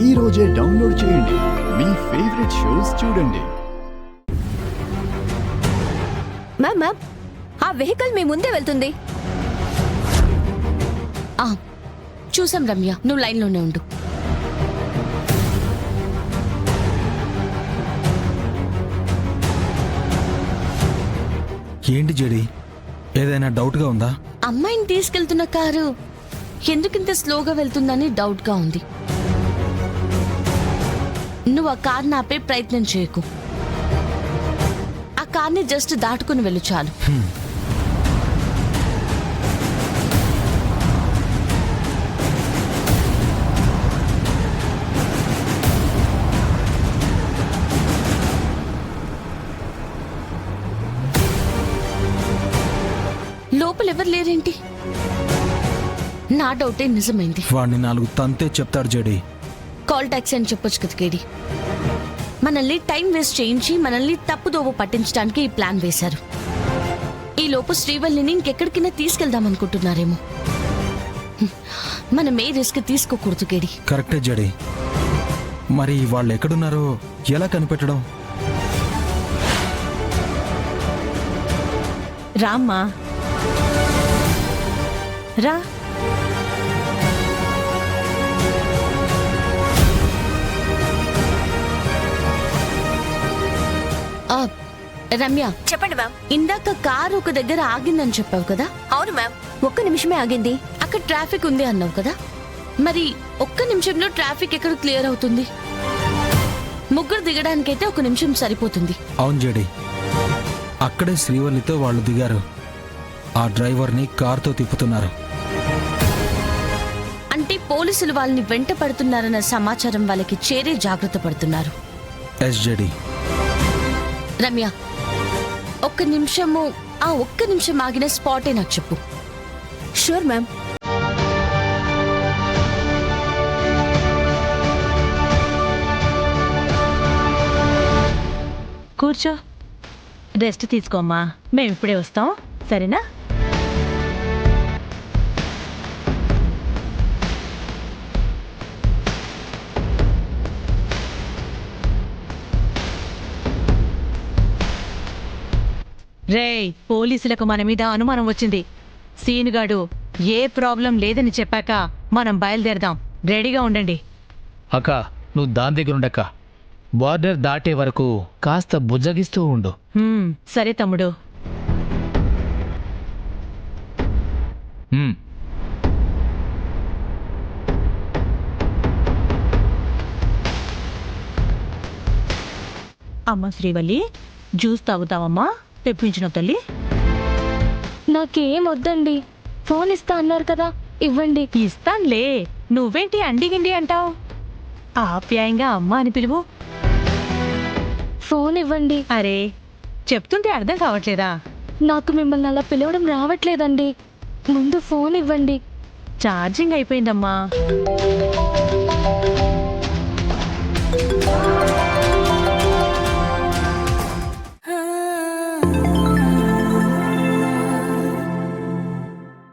ఈ రోజే డౌన్లోడ్ చేయండి. మీ ఫేవరెట్ షోస్ చూడండి. మ్యామ్ మ్యామ్, ఆ వెహికల్ మీ ముందే వెళ్తుంది. చూసాం రమ్య, నువ్వు లైన్లోనే ఉండు. ఏంటి జడి, ఏదైనా డౌట్గా ఉందా? అమ్మాయిని తీసుకెళ్తున్న కారు ఎందుకింత స్లోగా వెళ్తుందని డౌట్గా ఉంది. నువ్వు ఆ కార్ని ఆపే ప్రయత్నం చేయకు. ఆ కార్ని జస్ట్ దాటుకుని వెళ్ళు చాలు. లోపల ఎవరు లేరేంటి? నా డౌటే నిజమైంది. వాడిని 4 తంతే చెప్తాడు జడి. కాల్ టాక్సీ అని చెప్పొచ్చు కదా కేడి. మనల్ని టైం వేస్ట్ చేయించి మనల్ని తప్పుదోవ పట్టించడానికి ఈ ప్లాన్ వేశారు. ఈ లోపు శ్రీవల్లిని ఇంకెక్కడికైనా తీసుకెళ్దాం అనుకుంటున్నారేమో. మనం ఏ రిస్క్ తీసుకోకూడదు కేడి. కరెక్టే జడి. మరి వాళ్ళు ఎక్కడున్నారో ఎలా కనిపెట్టడం? రామ్మా రా. రమ్య, చెప్పండి మ్యామ్. ఇందాక కారు ఒక దగ్గర ఆగిందని చెప్పావు కదా? అవును మ్యామ్, ఒక్క నిమిషమే ఆగింది. అక్కడ ట్రాఫిక్ ఉంది అన్నావు కదా? మరి ఒక్క నిమిషంలో ట్రాఫిక్ ఎక్కడ క్లియర్ అవుతుంది? ముగ్గురు దిగడానికైతే 1 నిమిషం సరిపోతుంది. అవును జడి, అక్కడే శ్రీవల్లితో వాళ్ళు దిగారు. ఆ డ్రైవర్ని కారుతో తిప్పుతున్నారు. అంటే పోలీసులు వాళ్ళని వెంట పడుతున్నారన్న సమాచారం వాళ్ళకి చేరే జాగ్రత్త పడుతున్నారు. ఎస్ జడి. రమ్య, 1 నిమిషము, ఆ 1 నిమిషం ఆగిన స్పాటే నాకు చెప్పు. Sure ma'am. కూర్చో, రెస్ట్ తీసుకోమ్మా. మేము ఇప్పుడే వస్తాం, సరేనా? రేయ్, పోలీసులకు మన మీద అనుమానం వచ్చింది. సీనుగాడు ఏ ప్రాబ్లం లేదని చెప్పాక మనం బయలుదేరదాం. రెడీగా ఉండండి. అక్క, నువ్వు దాని దగ్గర ఉండక్క. బార్డర్ దాటే వరకు కాస్త బుజ్జగిస్తూ ఉండు. సరే తమ్ముడు. అమ్మ శ్రీవల్లి, జ్యూస్ తాగుతావమ్మా? తెప్పించిన తల్లి. నాకేం వద్దండి, ఫోన్ ఇస్తా అన్నారు కదా, ఇవ్వండి. ఇస్తాన్లే, నువ్వేంటి అండిగిండి అంటావు? ఆప్యాయంగా అమ్మ అని పిలువు. ఫోన్ ఇవ్వండి. అరే, చెప్తుంటే అర్థం కావట్లేదా? నాకు మిమ్మల్ని అలా పిలవడం రావట్లేదండి. ముందు ఫోన్ ఇవ్వండి. ఛార్జింగ్ అయిపోయిందమ్మా.